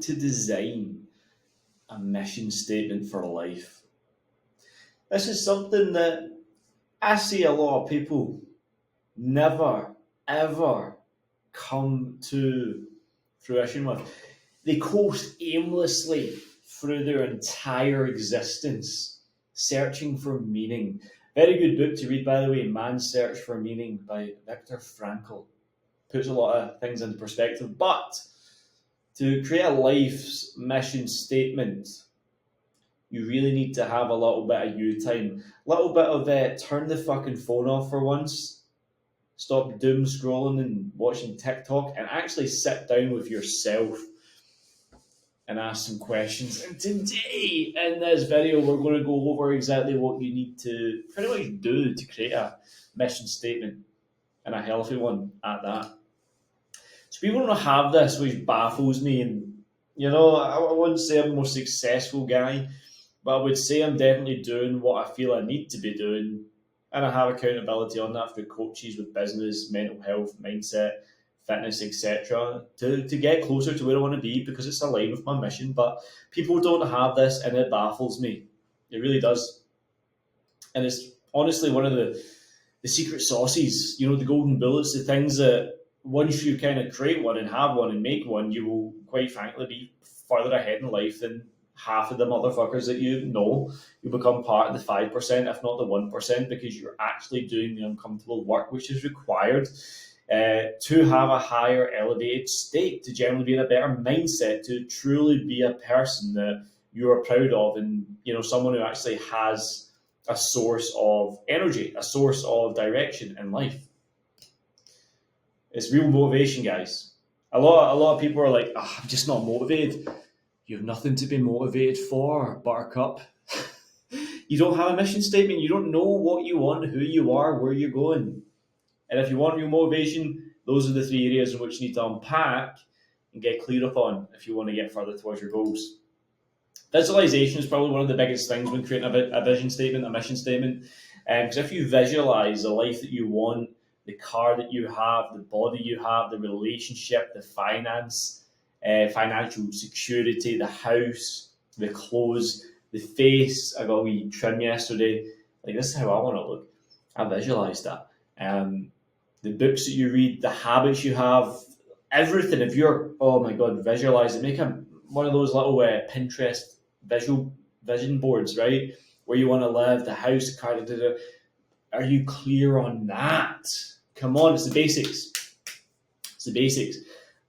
to design a mission statement for life? This is something that I see a lot of people never, ever come to fruition with. They coast aimlessly through their entire existence, searching for meaning. Very good book to read, by the way, Man's Search for Meaning by Viktor Frankl. Puts a lot of things into perspective. But to create a life's mission statement, you really need to have a little bit of you time. A little bit of turn the fucking phone off for once. Stop doom scrolling and watching TikTok and actually sit down with yourself and ask some questions. And today, in this video, we're going to go over exactly what you need to pretty much do to create a mission statement, and a healthy one at that. So people don't have this, which baffles me. And, I wouldn't say I'm the most successful guy, but I would say I'm definitely doing what I feel I need to be doing. And I have accountability on that through coaches with business, mental health, mindset, fitness, etc. to get closer to where I want to be, because it's aligned with my mission. But people don't have this, and it baffles me. It really does. And it's honestly one of the secret sauces, the golden bullets, the things that once you kind of create one and have one and make one, you will quite frankly be further ahead in life than half of the motherfuckers that you know. You become part of the 5%, if not the 1%, because you're actually doing the uncomfortable work which is required to have a higher elevated state, to generally be in a better mindset, to truly be a person that you are proud of, and someone who actually has a source of energy, a source of direction in life. It's real motivation, guys. A lot of people are like, I'm just not motivated. You have nothing to be motivated for, Buttercup. You don't have a mission statement. You don't know what you want, who you are, where you're going. And if you want real motivation, those are the 3 areas in which you need to unpack and get clear upon if you want to get further towards your goals. Visualization is probably one of the biggest things when creating a vision statement, a mission statement. Because if you visualize the life that you want, the car that you have, the body you have, the relationship, the financial security, the house, the clothes, the face. I got a wee trim yesterday. This is how I want to look. I visualized that. The books that you read, the habits you have, everything. If you're, oh my God, visualize it. Make one of those little Pinterest visual vision boards, right? Where you want to live, the house, the car, Are you clear on that? Come on, it's the basics. It's the basics.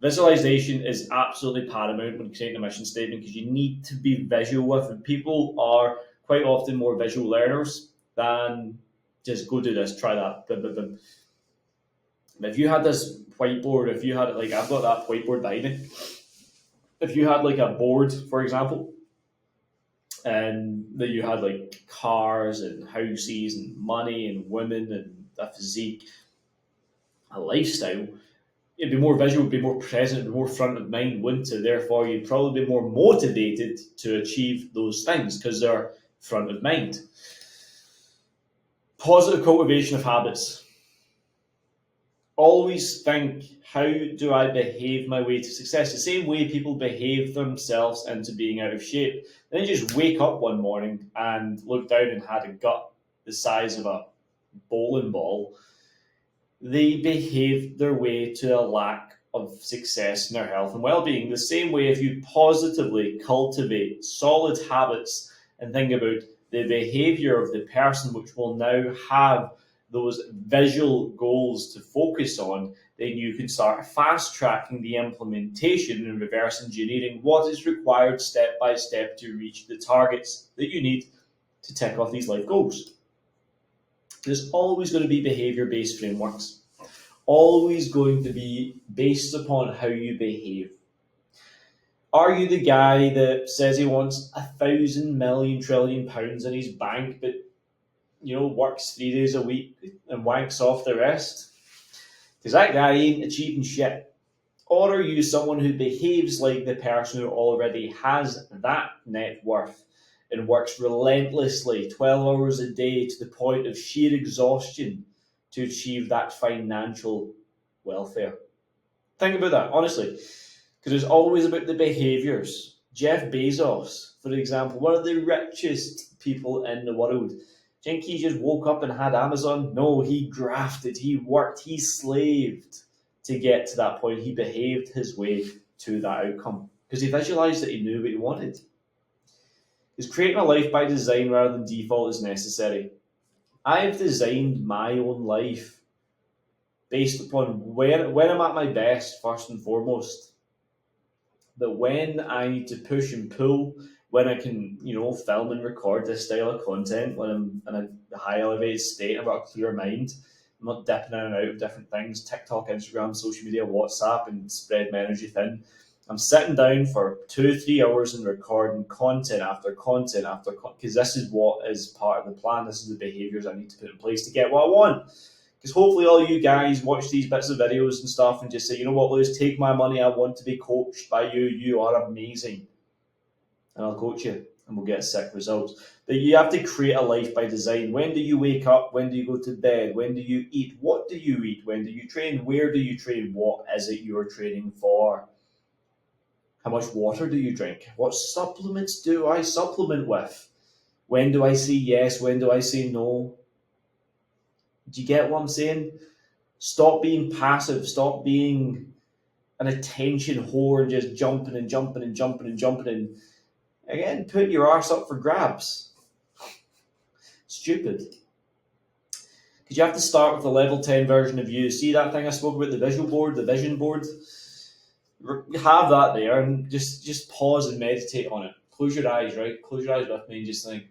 Visualization is absolutely paramount when creating a mission statement, because you need to be visual with it. People are quite often more visual learners than just go do this, try that. Blah, blah, blah. If you had this whiteboard, if you had I've got that whiteboard behind me. If you had a board, for example, and that you had cars and houses and money and women and a physique, a lifestyle, it'd be more visual, it'd be more present, it'd be more front of mind, wouldn't it? Therefore, you'd probably be more motivated to achieve those things because they're front of mind. Positive cultivation of habits. Always think, how do I behave my way to success? The same way people behave themselves into being out of shape. Then you just wake up one morning and look down and had a gut the size of a bowling ball. They behave their way to a lack of success in their health and well-being. The same way, if you positively cultivate solid habits and think about the behavior of the person, which will now have those visual goals to focus on, then you can start fast-tracking the implementation and reverse engineering what is required step by step to reach the targets that you need to tick off these life goals. There's always going to be behavior-based frameworks, always going to be based upon how you behave. Are you the guy that says he wants 1,000 million trillion pounds in his bank, but works 3 days a week and wanks off the rest? Because that guy ain't achieving shit. Or are you someone who behaves like the person who already has that net worth and works relentlessly 12 hours a day to the point of sheer exhaustion to achieve that financial welfare? Think about that, honestly. Because it's always about the behaviours. Jeff Bezos, for example, one of the richest people in the world. Do you think he just woke up and had Amazon? No, he grafted, he worked, he slaved to get to that point. He behaved his way to that outcome because he visualized that he knew what he wanted. Because creating a life by design rather than default is necessary. I've designed my own life based upon when I'm at my best, first and foremost. But when I need to push and pull, when I can, film and record this style of content, when I'm in a high elevated state, I've got a clear mind. I'm not dipping in and out of different things, TikTok, Instagram, social media, WhatsApp, and spread my energy thin. I'm sitting down for 2-3 hours and recording content after content after because this is what is part of the plan. This is the behaviors I need to put in place to get what I want. Because hopefully all you guys watch these bits of videos and stuff and just say, you know what, Lewis, take my money. I want to be coached by you. You are amazing. And I'll coach you and we'll get sick results. But you have to create a life by design. When do you wake up? When do you go to bed? When do you eat? What do you eat? When do you train? Where do you train? What is it you're training for? How much water do you drink? What supplements do I supplement with? When do I say yes? When do I say no? Do you get what I'm saying? Stop being passive. Stop being an attention whore and just jumping and jumping and jumping and jumping and again, put your arse up for grabs. Stupid. Because you have to start with the level 10 version of you. See that thing I spoke about, the visual board, the vision board? Have that there and just pause and meditate on it. Close your eyes, right? Close your eyes with me and just think,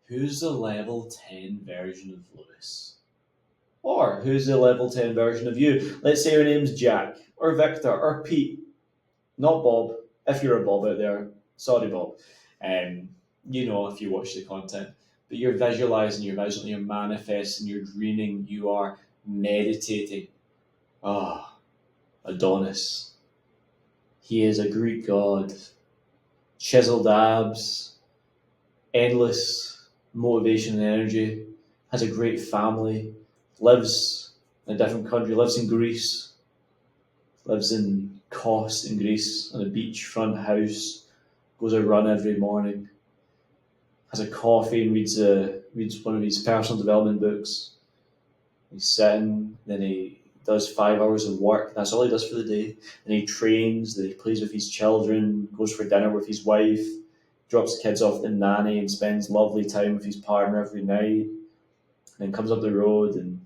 who's the level 10 version of Lewis? Or who's the level 10 version of you? Let's say your name's Jack, or Victor, or Pete. Not Bob, if you're a Bob out there. Sorry, Bob. If you watch the content. But you're visualizing, you're manifesting, you're dreaming, you are meditating. Adonis. He is a Greek god. Chiseled abs, endless motivation and energy, has a great family, lives in a different country, lives in Greece, lives in Kos in Greece, on a beachfront house, goes a run every morning, has a coffee and reads one of his personal development books. He's sitting, then he does 5 hours of work, that's all he does for the day. Then he trains, then he plays with his children, goes for dinner with his wife, drops the kids off at the nanny and spends lovely time with his partner every night. And then comes up the road and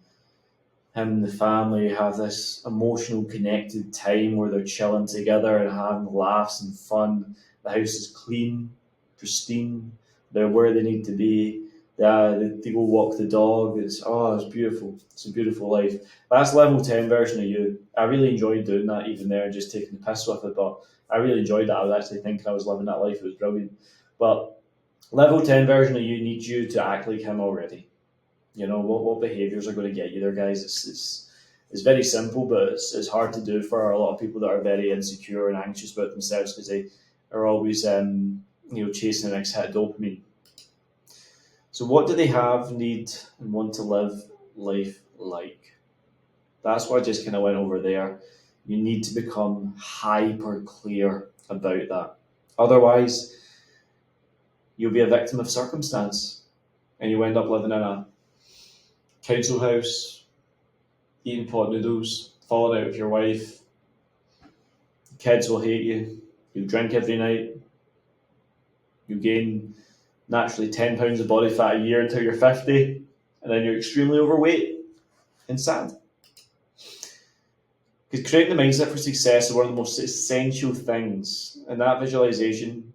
him and the family have this emotional connected time where they're chilling together and having laughs and fun. The house is clean, pristine, they're where they need to be. They go walk the dog. It's beautiful. It's a beautiful life. That's level 10 version of you. I really enjoyed doing that even there and just taking the piss with it, but I really enjoyed that. I was actually thinking I was living that life. It was brilliant. But level 10 version of you needs you to act like him already. What behaviours are going to get you there, guys? It's very simple, but it's hard to do for a lot of people that are very insecure and anxious about themselves because they are always chasing the next hit of dopamine. So what do they have, need, and want to live life like? That's what I just kind of went over there. You need to become hyper clear about that. Otherwise, you'll be a victim of circumstance and you end up living in a council house, eating pot noodles, falling out with your wife. Kids will hate you. You drink every night. You gain naturally 10 pounds of body fat a year until you're 50, and then you're extremely overweight and sad. Because creating the mindset for success is one of the most essential things, and that visualization,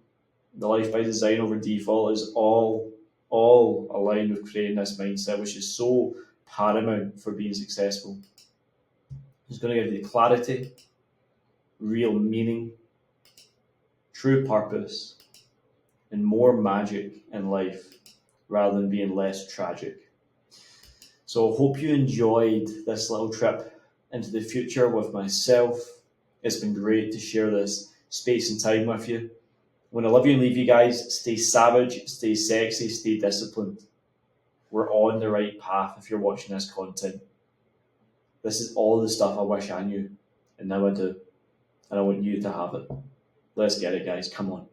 the life by design over default, is all aligned with creating this mindset, which is so paramount for being successful. It's going to give you clarity, real meaning, true purpose, and more magic in life rather than being less tragic. So I hope you enjoyed this little trip into the future with myself. It's been great to share this space and time with you. When I love you and leave you guys, stay savage, stay sexy, stay disciplined. We're on the right path if you're watching this content. This is all the stuff I wish I knew, and now I do. and I want you to have it. Let's get it, guys. Come on.